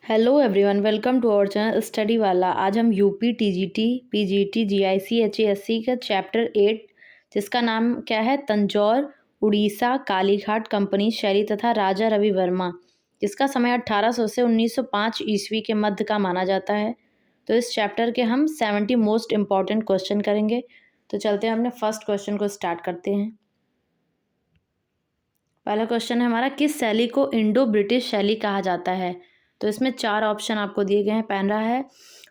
Hello everyone, welcome to our channel study वाला। आज हम UP TGT PGT GIC HESC का चैप्टर 8 जिसका नाम क्या है, तंजौर उड़ीसा कालीघाट कंपनी शैली तथा राजा रवि वर्मा, जिसका समय 1800 से 1905 ईस्वी के मध्य का माना जाता है। तो इस चैप्टर के हम 70 मोस्ट इम्पॉर्टेंट क्वेश्चन करेंगे। तो चलते हैं, अपने फर्स्ट क्वेश्चन को स्टार्ट करते हैं। पहला क्वेश्चन है हमारा, किस शैली को इंडो ब्रिटिश शैली कहा जाता है? तो इसमें 4 ऑप्शन आपको दिए गए हैं। पहला है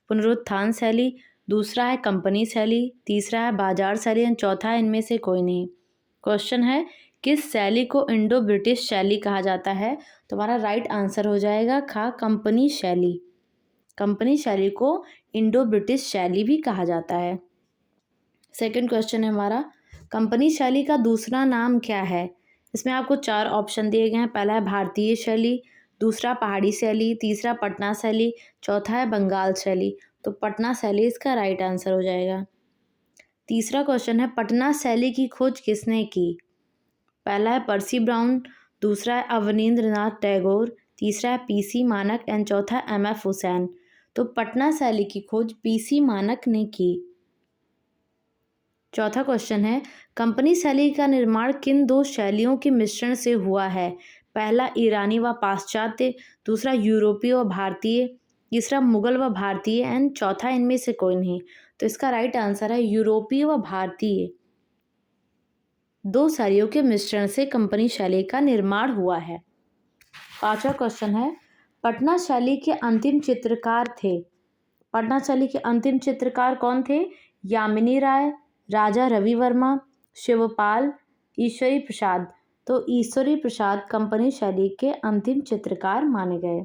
पुनरुत्थान शैली, दूसरा है कंपनी शैली, तीसरा है बाजार शैली और चौथा है इनमें से कोई नहीं। क्वेश्चन है, किस शैली को इंडो ब्रिटिश शैली कहा जाता है? तो हमारा राइट आंसर हो जाएगा खा, कंपनी शैली। कंपनी शैली को इंडो ब्रिटिश शैली भी कहा जाता है। सेकंड क्वेश्चन है हमारा, कंपनी शैली का दूसरा नाम क्या है? इसमें आपको 4 ऑप्शन दिए गए हैं। पहला है भारतीय शैली, दूसरा पहाड़ी शैली, तीसरा पटना शैली, चौथा है बंगाल शैली। तो पटना शैली इसका राइट आंसर हो जाएगा। तीसरा क्वेश्चन है, पटना शैली की खोज किसने की? पहला है पर्सी ब्राउन, दूसरा है अवनींद्रनाथ टैगोर, तीसरा है पीसी मानक एंड चौथा है एमएफ हुसैन। तो पटना शैली की खोज पीसी मानक ने की। चौथा क्वेश्चन है, कंपनी शैली का निर्माण किन 2 शैलियों के मिश्रण से हुआ है? पहला ईरानी व पाश्चात्य, दूसरा यूरोपीय व भारतीय, तीसरा मुगल व भारतीय एंड चौथा इनमें से कोई नहीं। तो इसका राइट आंसर है यूरोपीय व भारतीय। 2 शैलियों के मिश्रण से कंपनी शैली का निर्माण हुआ है। पांचवा क्वेश्चन है, पटना शैली के अंतिम चित्रकार थे। पटना शैली के अंतिम चित्रकार कौन थे? यामिनी राय, राजा रवि वर्मा, शिवपाल, ईश्वरी प्रसाद। तो ईश्वरी प्रसाद कंपनी शैली के अंतिम चित्रकार माने गए।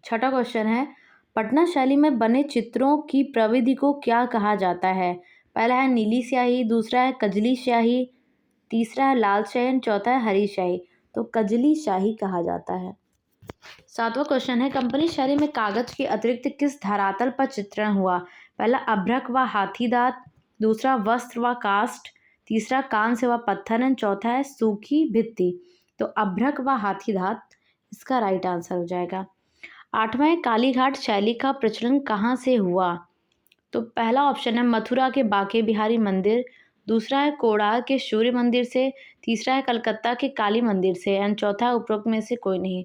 छठा क्वेश्चन है, पटना शैली में बने चित्रों की प्रविधि को क्या कहा जाता है? पहला है नीली स्याही, दूसरा है कजली स्याही, तीसरा है लाल स्याही, चौथा है हरी स्याही। तो कजली स्याही कहा जाता है। सातवां क्वेश्चन है, कंपनी शैली में कागज के अतिरिक्त किस धरातल पर चित्रण हुआ? पहला अभ्रक व हाथी दांत, दूसरा वस्त्र व काष्ठ, तीसरा कांस्य व पत्थर एंड चौथा है सूखी भित्ति। तो अभ्रक व हाथी दांत इसका राइट आंसर हो जाएगा। आठवां है, कालीघाट शैली का प्रचलन कहाँ से हुआ? तो पहला ऑप्शन है मथुरा के बांके बिहारी मंदिर, दूसरा है कोणार्क के सूर्य मंदिर से, तीसरा है कलकत्ता के काली मंदिर से एंड चौथा है उपरोक्त में से कोई नहीं।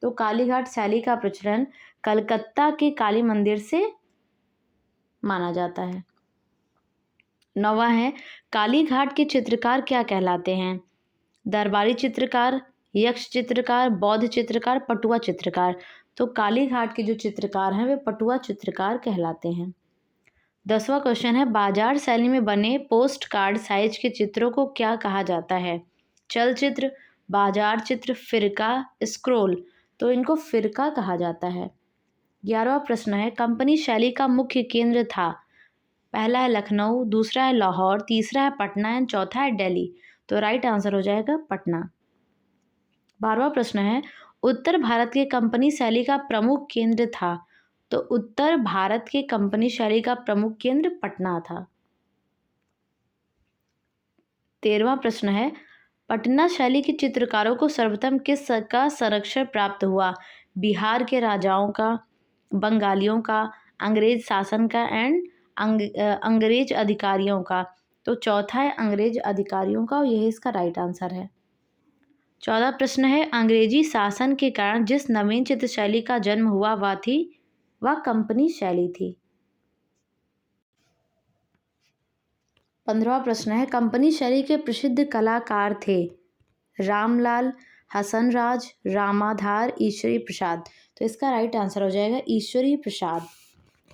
तो कालीघाट शैली का प्रचलन कलकत्ता के काली मंदिर से माना जाता है। नौवां है, कालीघाट के चित्रकार क्या कहलाते हैं? दरबारी चित्रकार, यक्ष चित्रकार, बौद्ध चित्रकार, पटुआ चित्रकार। तो कालीघाट के जो चित्रकार हैं वे पटुआ चित्रकार कहलाते हैं। 10वां क्वेश्चन है, बाजार शैली में बने पोस्ट कार्ड साइज के चित्रों को क्या कहा जाता है? चलचित्र, बाजार चित्र, फिरका, स्क्रोल। तो इनको फिरका कहा जाता है। 11वां प्रश्न है, कंपनी शैली का मुख्य केंद्र था? पहला है लखनऊ, दूसरा है लाहौर, तीसरा है पटना एंड चौथा है दिल्ली। तो राइट आंसर हो जाएगा पटना। 12वां प्रश्न है, उत्तर भारत के कंपनी शैली का प्रमुख केंद्र था? तो उत्तर भारत के कंपनी शैली का प्रमुख केंद्र पटना था। 13वां प्रश्न है, पटना शैली के चित्रकारों को सर्वप्रथम किस का संरक्षण प्राप्त हुआ? बिहार के राजाओं का, बंगालियों का, अंग्रेज शासन का एंड अंग्रेज अधिकारियों का। तो चौथा है अंग्रेज अधिकारियों का और यही इसका राइट आंसर है। 14वां प्रश्न है, अंग्रेजी शासन के कारण जिस नवीन चित्र शैली का जन्म हुआ वह कंपनी शैली थी। 15वां प्रश्न है, कंपनी शैली के प्रसिद्ध कलाकार थे? रामलाल, हसन राज, रामाधार, ईश्वरी प्रसाद। तो इसका राइट आंसर हो जाएगा ईश्वरी प्रसाद।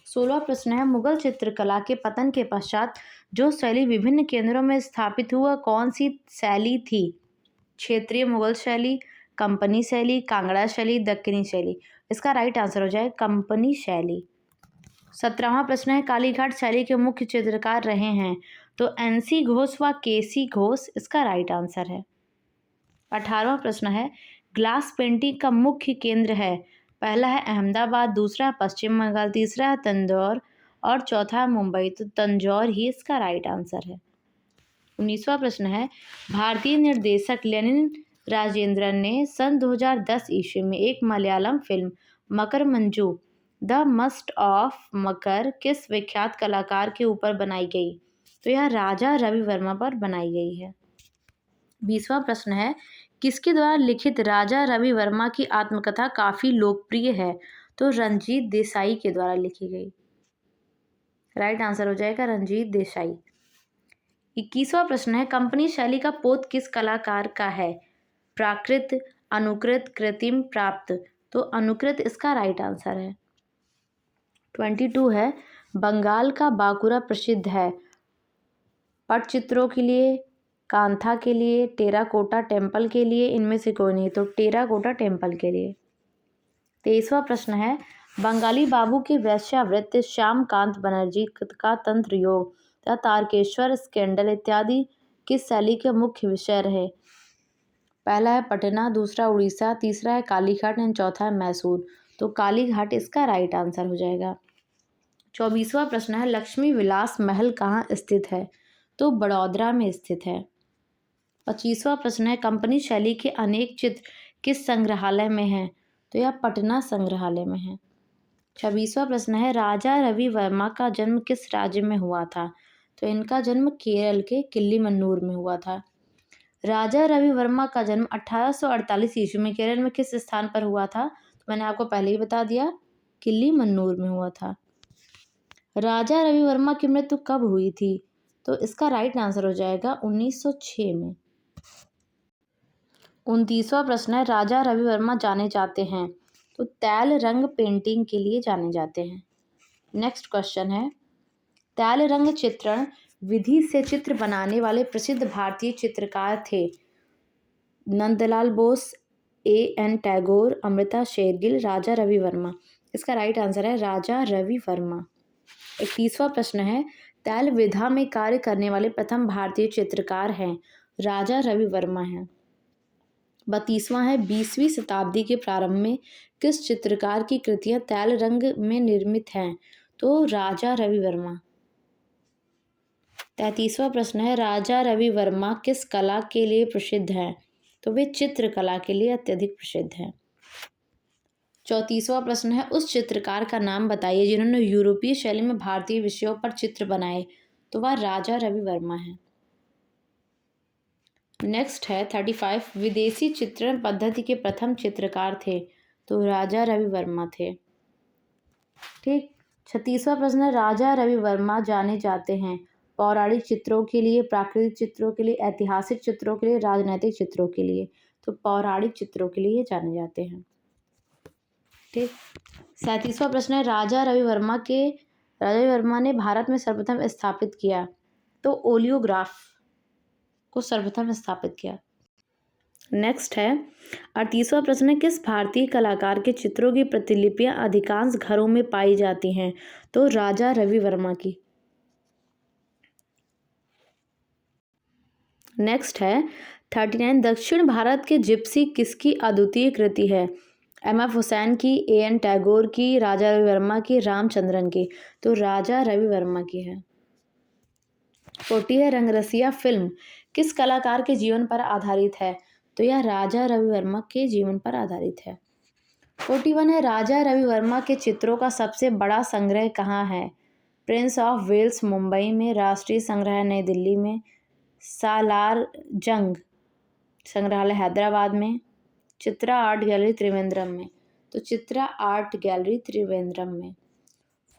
16वां प्रश्न है, मुगल चित्रकला के पतन के पश्चात जो शैली विभिन्न केंद्रों में स्थापित हुआ कौन सी शैली थी? क्षेत्रीय मुगल शैली, कंपनी शैली, कांगड़ा शैली, दक्कनी शैली। इसका राइट आंसर हो जाएगा कंपनी शैली। 17वां प्रश्न है, कालीघाट शैली के मुख्य चित्रकार रहे हैं? तो एनसी घोष व केसी घोष इसका राइट आंसर है। 18वां प्रश्न है, ग्लास पेंटिंग का मुख्य केंद्र है? पहला है अहमदाबाद, दूसरा है पश्चिम बंगाल, तीसरा है तंजौर और चौथा है मुंबई। तो तंजौर ही इसका राइट आंसर है। 19वां प्रश्न है, भारतीय निर्देशक लेनिन राजेंद्रन ने सन 2010 ईस्वी में एक Malayalam film Makaramanju the mist of Makar किस विख्यात कलाकार के ऊपर बनाई गई? तो यह राजा रवि वर्मा पर बनाई गई है। 20वां प्रश्न है, किसके द्वारा लिखित राजा रवि वर्मा की आत्मकथा काफी लोकप्रिय है? तो रंजीत देसाई के द्वारा लिखी गई। राइट आंसर हो जाएगा रंजीत देसाई। 21वां प्रश्न है, कंपनी शैली का पोत किस कलाकार का है? प्राकृत, अनुकृत, कृत्रिम, प्राप्त। तो अनुकृत इसका राइट आंसर है। 22 है, बंगाल का बांकुरा प्रसिद्ध है पटचित्रों के लिए, कांथा के लिए, टेराकोटा टेम्पल के लिए, इनमें से कोई नहीं। तो टेराकोटा टेम्पल के लिए। 23वां प्रश्न है, बंगाली बाबू के वेश्यावृत्ति, श्यामकांत बनर्जी का तंत्र योग तथा तारकेश्वर स्कैंडल इत्यादि किस शैली के मुख्य विषय रहे? पहला है पटना, दूसरा उड़ीसा, तीसरा है कालीघाट एंड चौथा है मैसूर। तो कालीघाट इसका राइट आंसर हो जाएगा। 24वां प्रश्न है, लक्ष्मी विलास महल कहाँ स्थित है? तो बड़ौदरा में स्थित है। 25वां प्रश्न है, कंपनी शैली के अनेक चित्र किस संग्रहालय में हैं? तो यह पटना संग्रहालय में है। 26वां प्रश्न है, राजा रवि वर्मा का जन्म किस राज्य में हुआ था? तो इनका जन्म केरल के किल्लीमन्नूर में हुआ था। राजा रवि वर्मा का जन्म 1848 ईस्वी में केरल में किस स्थान पर हुआ था? तो मैंने आपको पहले ही बता दिया, किल्लीमन्नूर में हुआ था। राजा रवि वर्मा की मृत्यु कब हुई थी? तो इसका राइट आंसर हो जाएगा 1906 में। 29वां प्रश्न है, राजा रवि वर्मा जाने जाते हैं? तो तैल रंग पेंटिंग के लिए जाने जाते हैं। नेक्स्ट क्वेश्चन है, तैल रंग चित्रण विधि से चित्र बनाने वाले प्रसिद्ध भारतीय चित्रकार थे? नंदलाल बोस, A.N. टैगोर, अमृता शेरगिल, राजा रवि वर्मा। इसका राइट आंसर है राजा रवि वर्मा। 31वां प्रश्न है, तैल विधा में कार्य करने वाले प्रथम भारतीय चित्रकार हैं? राजा रवि वर्मा हैं। 32वां है, 20वीं शताब्दी के प्रारंभ में किस चित्रकार की कृतियां तैल रंग में निर्मित हैं? तो राजा रवि वर्मा। 33वां प्रश्न है, राजा रवि वर्मा किस कला के लिए प्रसिद्ध हैं? तो वे चित्रकला के लिए अत्यधिक प्रसिद्ध हैं। 34वां प्रश्न है, उस चित्रकार का नाम बताइए जिन्होंने यूरोपीय शैली में भारतीय विषयों पर चित्र बनाए? तो वह राजा रवि वर्मा है। नेक्स्ट है 35, विदेशी चित्रण पद्धति के प्रथम चित्रकार थे? तो राजा रवि वर्मा थे। ठीक। 36वां प्रश्न है, राजा रवि वर्मा जाने जाते हैं पौराणिक चित्रों के लिए, प्राकृतिक चित्रों के लिए, ऐतिहासिक चित्रों के लिए, राजनैतिक चित्रों के लिए? तो पौराणिक चित्रों के लिए जाने जाते हैं। ठीक। 37वां प्रश्न है, राजा रवि वर्मा ने भारत में सर्वप्रथम स्थापित किया? तो ओलियोग्राफ को सर्वप्रथम स्थापित किया। नेक्स्ट है 38वां प्रश्न है, किस भारतीय कलाकार के चित्रों की प्रतिलिपियां अधिकांश घरों में पाई जाती हैं? तो राजा रवि वर्मा की। नेक्स्ट है 39, दक्षिण भारत के जिप्सी किसकी अद्वितीय कृति है? M.F. हुसैन की, A.N. टैगोर की, राजा रवि वर्मा की, रामचंद्रन की? तो राजा रवि वर्मा की है। 40 है, रंगरसिया फिल्म किस कलाकार के जीवन पर आधारित है? तो यह राजा रवि वर्मा के जीवन पर आधारित है। 41 है, राजा रवि वर्मा के चित्रों का सबसे बड़ा संग्रह कहाँ है? प्रिंस ऑफ वेल्स मुंबई में, राष्ट्रीय संग्रहालय नई दिल्ली में, सालार जंग संग्रहालय हैदराबाद में, चित्रा आर्ट गैलरी त्रिवेंद्रम में? तो चित्रा आर्ट गैलरी त्रिवेंद्रम में।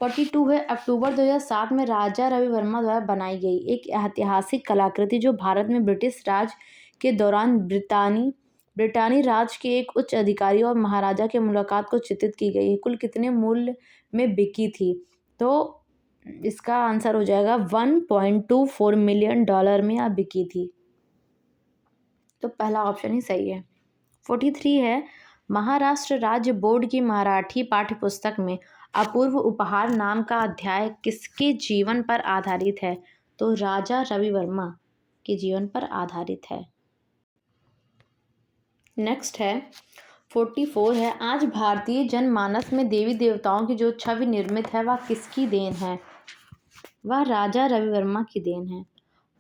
42 है, अक्टूबर 2007 में राजा रवि वर्मा द्वारा बनाई गई एक ऐतिहासिक कलाकृति जो भारत में ब्रिटिश राज के दौरान ब्रिटानी राज के एक उच्च अधिकारी और महाराजा के मुलाकात को चित्रित की गई है, कुल कितने मूल्य में बिकी थी? तो इसका आंसर हो जाएगा $1.24 मिलियन में आप बिकी थी। तो पहला ऑप्शन ही सही है। 43 है, महाराष्ट्र राज्य बोर्ड की मराठी पाठ्यपुस्तक में अपूर्व उपहार नाम का अध्याय किसके जीवन पर आधारित है? तो राजा रवि वर्मा के जीवन पर आधारित है। नेक्स्ट है 44 है, आज भारतीय जनमानस में देवी देवताओं की जो छवि निर्मित है वह किसकी देन है? वह राजा रवि वर्मा की देन है।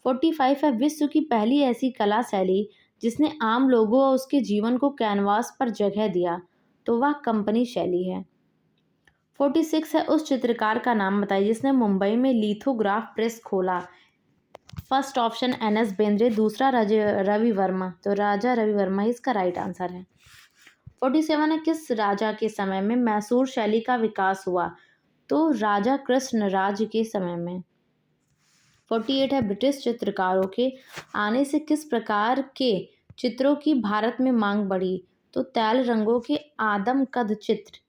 45 है, विश्व की पहली ऐसी कला शैली जिसने आम लोगों और उसके जीवन को कैनवास पर जगह दिया, तो वह कंपनी शैली है। 46 है, उस चित्रकार का नाम बताइए जिसने मुंबई में लिथोग्राफ प्रेस खोला। फर्स्ट ऑप्शन NS बेंद्रे, दूसरा रवि वर्मा, तो राजा रवि वर्मा ही इसका राइट आंसर है। 47 है, किस राजा के समय में मैसूर शैली का विकास हुआ, तो राजा कृष्ण राज के समय में। 48 है, ब्रिटिश चित्रकारों के आने से किस प्रकार के चित्रों की भारत में मांग बढ़ी, तो तैल रंगों के आदम कद चित्र।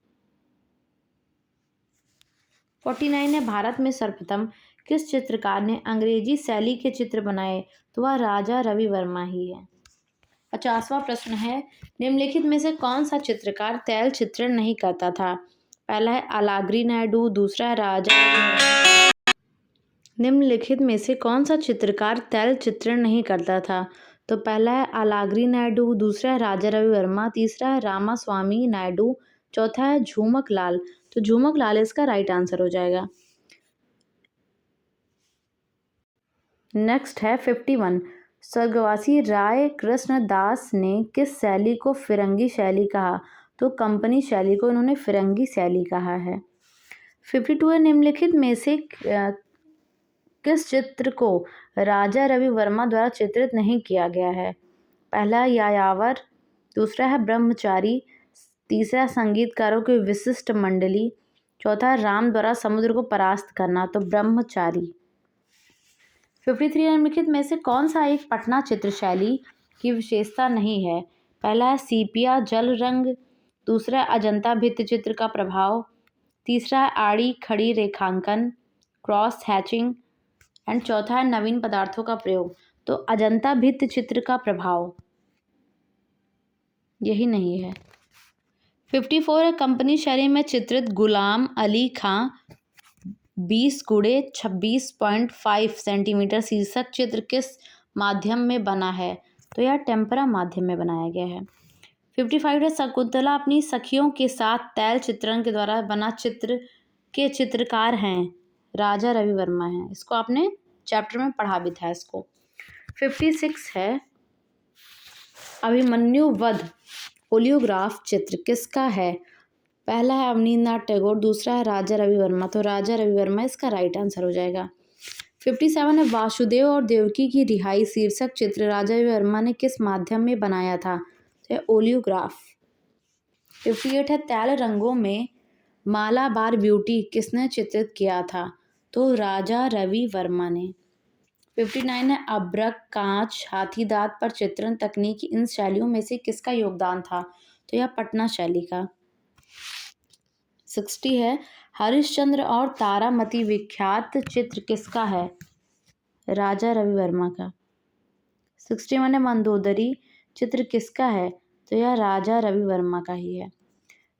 49 है, भारत में सर्वप्रथम किस चित्रकार ने अंग्रेजी शैली के चित्र बनाए, तो वह राजा रवि वर्मा ही है। 50वां प्रश्न है, निम्नलिखित में से कौन सा चित्रकार तैल चित्रण नहीं करता था। पहला है अलाग्री नायडू, दूसरा है राजा। निम्नलिखित में से कौन सा चित्रकार तैल चित्रण नहीं करता था, तो पहला है अलाग्री नायडू, दूसरा है राजा रवि वर्मा, तीसरा है रामास्वामी नायडू, चौथा है झूमक लाल, तो झूमक लाल इसका राइट आंसर हो जाएगा। नेक्स्ट है 51, स्वर्गवासी राय कृष्ण दास ने किस शैली को फिरंगी शैली कहा, तो कंपनी शैली को इन्होंने फिरंगी शैली कहा है। 52 है, निम्नलिखित में से किस चित्र को राजा रवि वर्मा द्वारा चित्रित नहीं किया गया है। पहला यायावर, दूसरा है ब्रह्मचारी, तीसरा संगीतकारों की विशिष्ट मंडली, चौथा है राम द्वारा समुद्र को परास्त करना, तो ब्रह्मचारी। 53 निम्नलिखित में से कौन सा एक पटना चित्र शैली की विशेषता नहीं है। पहला है सीपिया जल रंग, दूसरा है अजंता भित्ति चित्र का प्रभाव, तीसरा है आड़ी खड़ी रेखांकन क्रॉस हैचिंग, एंड चौथा है नवीन पदार्थों का प्रयोग, तो अजंता भित्ति चित्र का प्रभाव यही नहीं है। 54 है, कंपनी शैली में चित्रित गुलाम अली खां 20x26.5 सेंटीमीटर शीर्षक चित्र किस माध्यम में बना है, तो यह टेम्परा माध्यम में बनाया गया है। 55 है, शकुंतला अपनी सखियों के साथ तैल चित्रण के द्वारा बना चित्र के चित्रकार हैं, राजा रवि वर्मा हैं। इसको आपने चैप्टर में पढ़ा भी था इसको। 56 है, अभिमन्यु वध ओलियोग्राफ चित्र किसका है। पहला है अवनींद्रनाथ टैगोर, दूसरा है राजा रवि वर्मा, तो राजा रवि वर्मा इसका राइट आंसर हो जाएगा। 57 है, वासुदेव और देवकी की रिहाई शीर्षक चित्र राजा रवि वर्मा ने किस माध्यम में बनाया था, तो ओलियोग्राफ। 58 है, तैल रंगों में मालाबार ब्यूटी किसने चित्रित किया था, तो राजा रवि वर्मा ने। 59 है, अभ्रक कांच हाथी दांत पर चित्रण तकनीक इन शैलियों में से किसका योगदान था, तो यह पटना शैली का। 60 है, हरिश्चंद्र और तारामती विख्यात चित्र किसका है, राजा रवि वर्मा का। 61 है, मंदोदरी चित्र किसका है, तो यह राजा रवि वर्मा का ही है।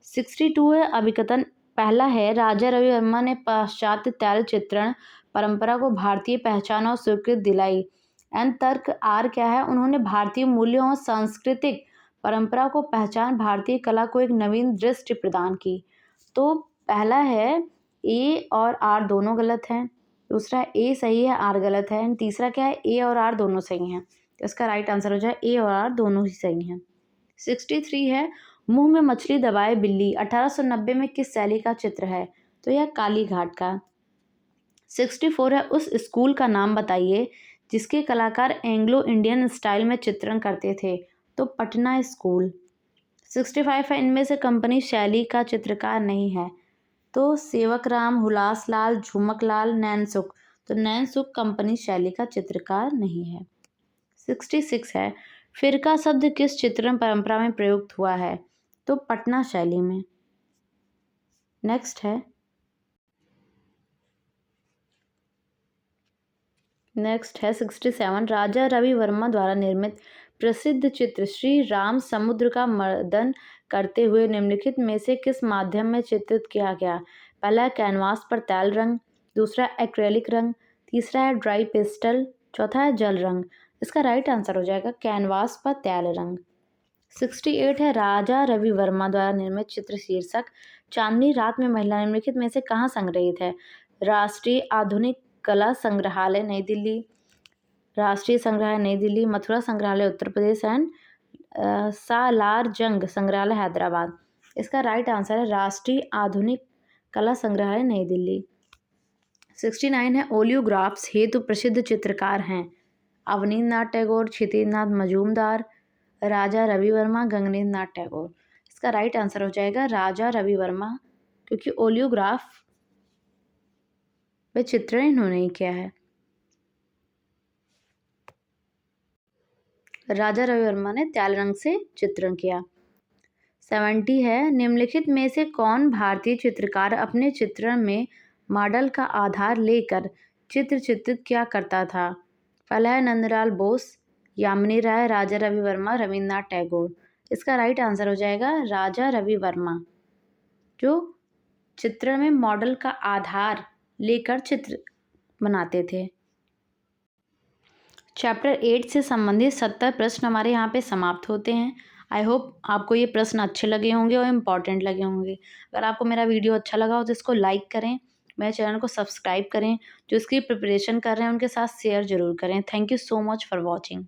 62 है, अभिकथन पहला है, राजा रवि वर्मा ने पाश्चात्य तैल चित्रण परंपरा को भारतीय पहचान और स्वीकृति दिलाई। एंड तर्क आर क्या है, उन्होंने भारतीय मूल्यों और सांस्कृतिक परंपरा को पहचान भारतीय कला को एक नवीन दृष्टि प्रदान की। तो पहला है ए और आर दोनों गलत हैं, दूसरा ए सही है आर गलत है, एंड तीसरा क्या है, ए और आर दोनों सही हैं। तो इसका राइट आंसर हो जाए ए और आर दोनों ही सही हैं। 63 है, मुंह में मछली दबाए बिल्ली 1890 में किस शैली का चित्र है, तो यह काली घाट का। 64 है, उस स्कूल का नाम बताइए जिसके कलाकार एंग्लो इंडियन स्टाइल में चित्रण करते थे, तो पटना स्कूल। 65 है, इनमें से कंपनी शैली का चित्रकार नहीं है, तो सेवकराम, हुलास लाल, झुमक लाल, नैनसुख, तो नैनसुख कंपनी शैली का चित्रकार नहीं है। 66 है, फिरका शब्द किस चित्रण परंपरा में प्रयुक्त हुआ है, तो पटना शैली में। नेक्स्ट है 67, राजा रवि वर्मा द्वारा निर्मित प्रसिद्ध चित्र श्री राम समुद्र का मर्दन करते हुए निम्नलिखित में से किस माध्यम में चित्रित किया गया। पहला है कैनवास पर तैल रंग, दूसरा एक्रेलिक रंग, तीसरा है ड्राई पेस्टल, चौथा है जल रंग। इसका राइट आंसर हो जाएगा कैनवास पर तैल रंग। 68 है, राजा रवि वर्मा द्वारा निर्मित चित्र शीर्षक चांदनी रात में महिला निम्नलिखित में से कहाँ संग्रहित है। राष्ट्रीय आधुनिक कला संग्रहालय नई दिल्ली, राष्ट्रीय संग्रहालय नई दिल्ली, मथुरा संग्रहालय उत्तर प्रदेश एंड सालारजंग संग्रहालय हैदराबाद। इसका राइट आंसर है राष्ट्रीय आधुनिक कला संग्रहालय नई दिल्ली। 69 है ओलियोग्राफ्स हेतु प्रसिद्ध चित्रकार हैं अवनींद्रनाथ टैगोर, क्षितिजनाथ मजूमदार, राजा रवि वर्मा, गगनेंद्रनाथ टैगोर। इसका राइट आंसर हो जाएगा राजा रवि वर्मा, क्योंकि ओलियोग्राफ में चित्रण इन्होंने ही किया है। राजा रवि वर्मा ने त्याल रंग से चित्रण किया। 70 है निम्नलिखित में से कौन भारतीय चित्रकार अपने चित्रण में मॉडल का आधार लेकर चित्र चित्रित किया करता था? पहला है नंदलाल बोस, यामिनी राय, राजा रवि वर्मा, रविन्द्रनाथ टैगोर। इसका राइट आंसर हो जाएगा राजा रवि वर्मा, जो चित्रण में मॉडल का आधार लेकर चित्र बनाते थे। चैप्टर 8 से संबंधित 70 प्रश्न हमारे यहाँ पे समाप्त होते हैं। आई होप आपको ये प्रश्न अच्छे लगे होंगे और इम्पॉर्टेंट लगे होंगे। अगर आपको मेरा वीडियो अच्छा लगा हो तो इसको लाइक करें, मेरे चैनल को सब्सक्राइब करें, जो इसकी प्रिपरेशन कर रहे हैं उनके साथ शेयर ज़रूर करें। Thank you so much for watching.